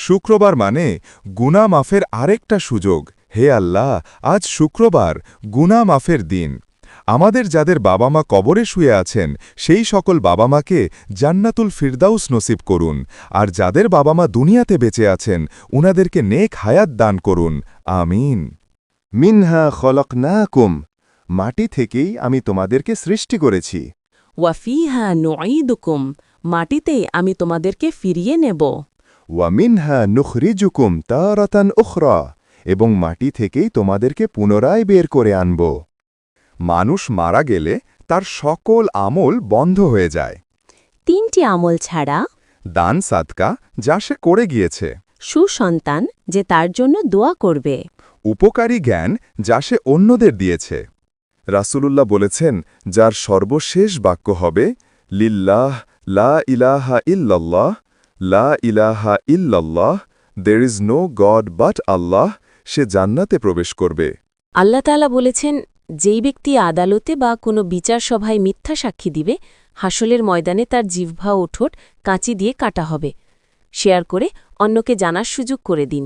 শুক্রবার মানে গুনাহ মাফের আরেকটা সুযোগ। হে আল্লাহ, আজ শুক্রবার, গুনাহ মাফের দিন। আমাদের যাদের বাবা মা কবরে শুয়ে আছেন সেই সকল বাবা মাকে জান্নাতুল ফিরদাউস নসিব করুন, আর যাদের বাবা মা দুনিয়াতে বেঁচে আছেন উনাদেরকে নেক হায়াত দান করুন। আমিন। মিনহা খলকনাকুম, মাটি থেকেই আমি তোমাদেরকে সৃষ্টি করেছি। ওয়াফিহা নুঈদুকুম, মাটিতেই আমি তোমাদেরকে ফিরিয়ে নেব। ওয়া মিনহা নুখরিজুকুম তারাতান উখরা, এবং মাটি থেকেই তোমাদেরকে পুনরায় বের করে আনব। মানুষ মারা গেলে তার সকল আমল বন্ধ হয়ে যায়। 3টি আমল ছাড়া দান সাদকা যা সে করে গিয়েছে, সুসন্তান যে তার জন্য দোয়া করবে, উপকারী জ্ঞান যা সে অন্যদের দিয়েছে। রাসূলুল্লাহ বলেছেন, যার সর্বশেষ বাক্য হবে লিল্লাহ লা ইলাহা ইল্লাল্লাহ, লা ইলাহা ইল্লাল্লাহ, there is no god but Allah, সে জান্নাতে প্রবেশ করবে। আল্লাহ তাআলা বলেছেন, যেই ব্যক্তি আদালতে বা কোনো বিচার সভায় মিথ্যা সাক্ষী দিবে, হাসরের ময়দানে তার জিহ্বা ও ঠোঁট কাঁচি দিয়ে কাটা হবে। শেয়ার করে অন্যকে জানার সুযোগ করে দিন।